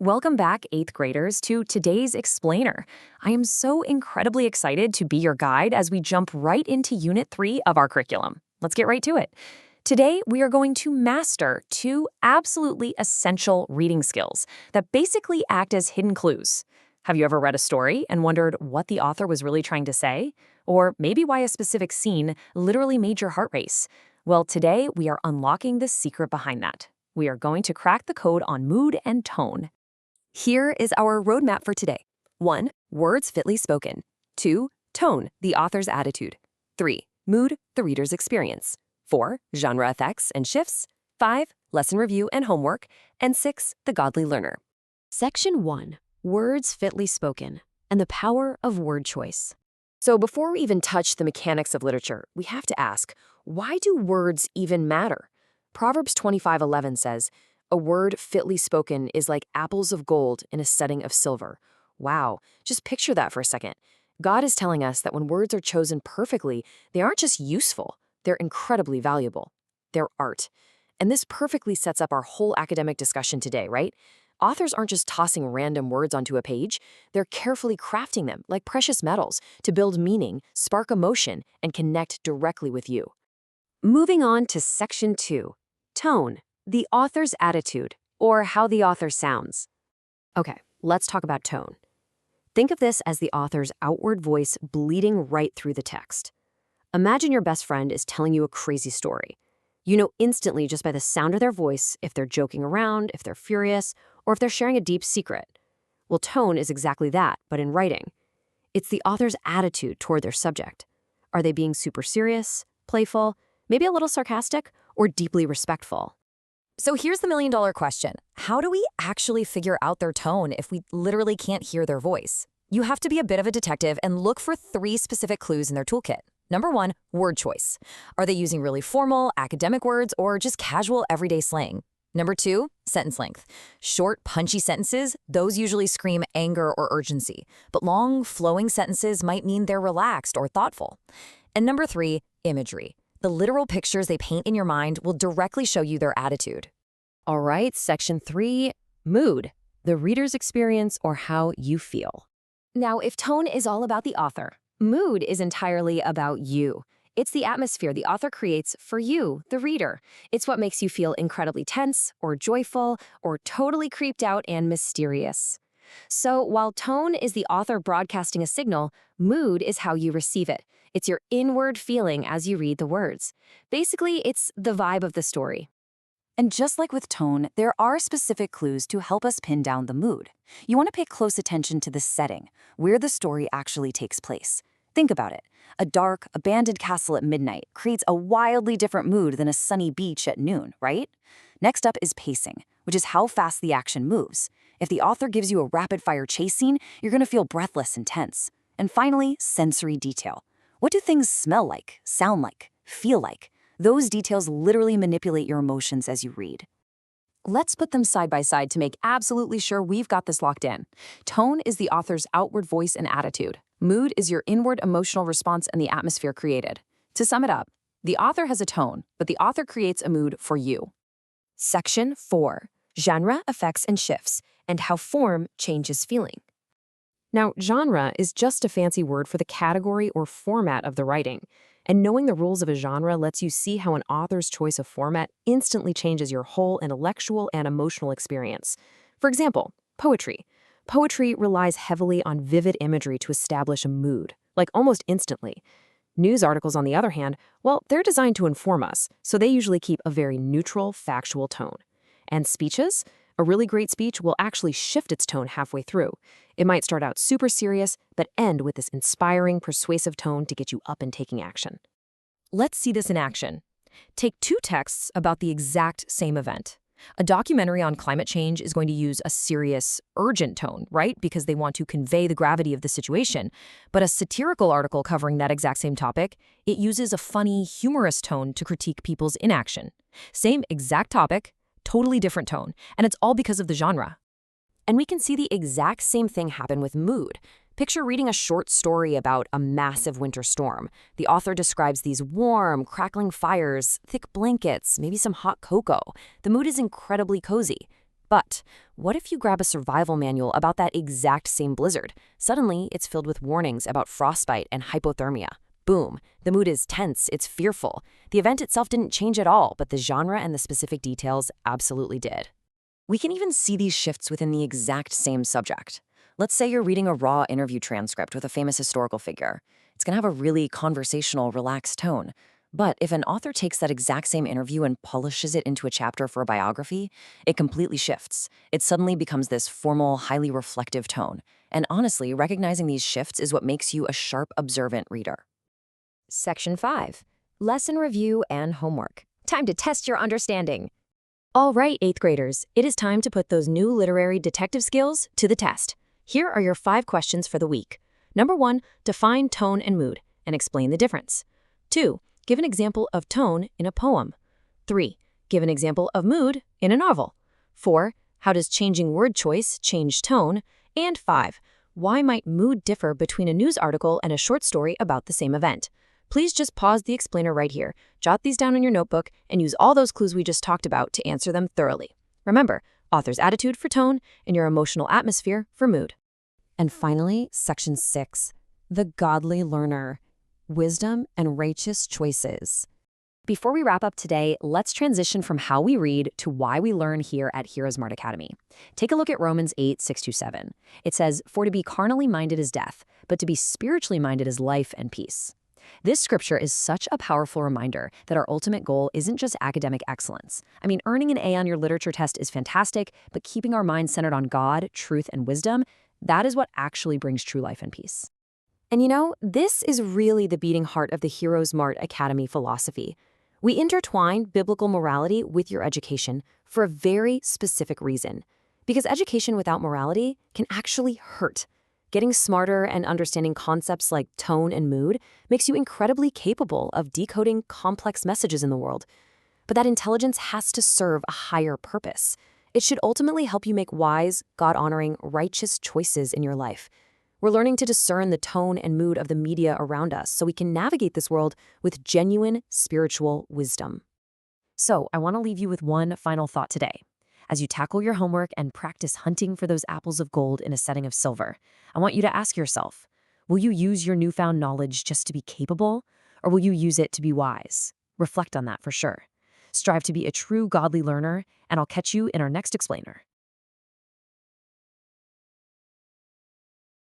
Welcome back, 8th graders, to today's Explainer. I am so incredibly excited to be your guide as we jump right into Unit 3 of our curriculum. Let's get right to it. Today, we are going to master two absolutely essential reading skills that basically act as hidden clues. Have you ever read a story and wondered what the author was really trying to say? Or maybe why a specific scene literally made your heart race? Well, today, we are unlocking the secret behind that. We are going to crack the code on mood and tone. Here is our roadmap for today. 1. Words fitly spoken. 2. Tone, the author's attitude. 3. Mood, the reader's experience. 4. Genre effects and shifts. 5. Lesson review and homework. And 6. The godly learner. Section 1. Words fitly spoken and the power of word choice. So before we even touch the mechanics of literature, we have to ask, why do words even matter? Proverbs 25:11 says, "A word fitly spoken is like apples of gold in a setting of silver." Wow, just picture that for a second. God is telling us that when words are chosen perfectly, they aren't just useful, they're incredibly valuable. They're art. And this perfectly sets up our whole academic discussion today, right? Authors aren't just tossing random words onto a page, they're carefully crafting them like precious metals to build meaning, spark emotion, and connect directly with you. Moving on to Section 2. Tone, the author's attitude, or how the author sounds. Okay, let's talk about tone. Think of this as the author's outward voice bleeding right through the text. Imagine your best friend is telling you a crazy story. You know instantly just by the sound of their voice if they're joking around, if they're furious, or if they're sharing a deep secret. Well, tone is exactly that, but in writing. It's the author's attitude toward their subject. Are they being super serious, playful, maybe a little sarcastic, or deeply respectful? So here's the million-dollar question. How do we actually figure out their tone if we literally can't hear their voice? You have to be a bit of a detective and look for 3 specific clues in their toolkit. Number 1, word choice. Are they using really formal, academic words or just casual, everyday slang? Number 2, sentence length. Short, punchy sentences, those usually scream anger or urgency, but long, flowing sentences might mean they're relaxed or thoughtful. And number 3, imagery. The literal pictures they paint in your mind will directly show you their attitude. All right, Section 3, mood, the reader's experience or how you feel. Now, if tone is all about the author, mood is entirely about you. It's the atmosphere the author creates for you, the reader. It's what makes you feel incredibly tense or joyful or totally creeped out and mysterious. So while tone is the author broadcasting a signal, mood is how you receive it. It's your inward feeling as you read the words. Basically, it's the vibe of the story. And just like with tone, there are specific clues to help us pin down the mood. You want to pay close attention to the setting, where the story actually takes place. Think about it. A dark, abandoned castle at midnight creates a wildly different mood than a sunny beach at noon, right? Next up is pacing, which is how fast the action moves. If the author gives you a rapid-fire chase scene, you're going to feel breathless and tense. And finally, sensory detail. What do things smell like, sound like, feel like? Those details literally manipulate your emotions as you read. Let's put them side by side to make absolutely sure we've got this locked in. Tone is the author's outward voice and attitude. Mood is your inward emotional response and the atmosphere created. To sum it up, the author has a tone, but the author creates a mood for you. Section 4. Genre, effects, and shifts, and how form changes feeling. Now, genre is just a fancy word for the category or format of the writing. And knowing the rules of a genre lets you see how an author's choice of format instantly changes your whole intellectual and emotional experience. For example, poetry. Poetry relies heavily on vivid imagery to establish a mood, like almost instantly. News articles, on the other hand, well, they're designed to inform us, so they usually keep a very neutral, factual tone. And speeches? A really great speech will actually shift its tone halfway through. It might start out super serious, but end with this inspiring, persuasive tone to get you up and taking action. Let's see this in action. Take 2 texts about the exact same event. A documentary on climate change is going to use a serious, urgent tone, right? Because they want to convey the gravity of the situation. But a satirical article covering that exact same topic, it uses a funny, humorous tone to critique people's inaction. Same exact topic, totally different tone, and it's all because of the genre. And we can see the exact same thing happen with mood. Picture reading a short story about a massive winter storm. The author describes these warm, crackling fires, thick blankets, maybe some hot cocoa. The mood is incredibly cozy. But what if you grab a survival manual about that exact same blizzard? Suddenly, it's filled with warnings about frostbite and hypothermia. Boom, the mood is tense, it's fearful. The event itself didn't change at all, but the genre and the specific details absolutely did. We can even see these shifts within the exact same subject. Let's say you're reading a raw interview transcript with a famous historical figure. It's going to have a really conversational, relaxed tone. But if an author takes that exact same interview and polishes it into a chapter for a biography, it completely shifts. It suddenly becomes this formal, highly reflective tone. And honestly, recognizing these shifts is what makes you a sharp, observant reader. Section 5. Lesson Review and Homework. Time to test your understanding. All right, 8th graders, it is time to put those new literary detective skills to the test. Here are your 5 questions for the week. Number 1, define tone and mood and explain the difference. 2, give an example of tone in a poem. 3, give an example of mood in a novel. 4, how does changing word choice change tone? And 5, why might mood differ between a news article and a short story about the same event? Please just pause the explainer right here, jot these down in your notebook, and use all those clues we just talked about to answer them thoroughly. Remember, author's attitude for tone and your emotional atmosphere for mood. And finally, Section 6. The Godly Learner. Wisdom and Righteous Choices. Before we wrap up today, let's transition from how we read to why we learn here at HeroesMart Academy. Take a look at Romans 8:6-7. It says, "For to be carnally minded is death, but to be spiritually minded is life and peace." This scripture is such a powerful reminder that our ultimate goal isn't just academic excellence. I mean, earning an A on your literature test is fantastic, but keeping our minds centered on God, truth, and wisdom, that is what actually brings true life and peace. And you know, this is really the beating heart of the HeroesMart Academy philosophy. We intertwine biblical morality with your education for a very specific reason. Because education without morality can actually hurt. Getting smarter and understanding concepts like tone and mood makes you incredibly capable of decoding complex messages in the world. But that intelligence has to serve a higher purpose. It should ultimately help you make wise, God-honoring, righteous choices in your life. We're learning to discern the tone and mood of the media around us so we can navigate this world with genuine spiritual wisdom. So, I want to leave you with one final thought today. As you tackle your homework and practice hunting for those apples of gold in a setting of silver, I want you to ask yourself, will you use your newfound knowledge just to be capable, or will you use it to be wise? Reflect on that for sure. Strive to be a true godly learner, and I'll catch you in our next explainer.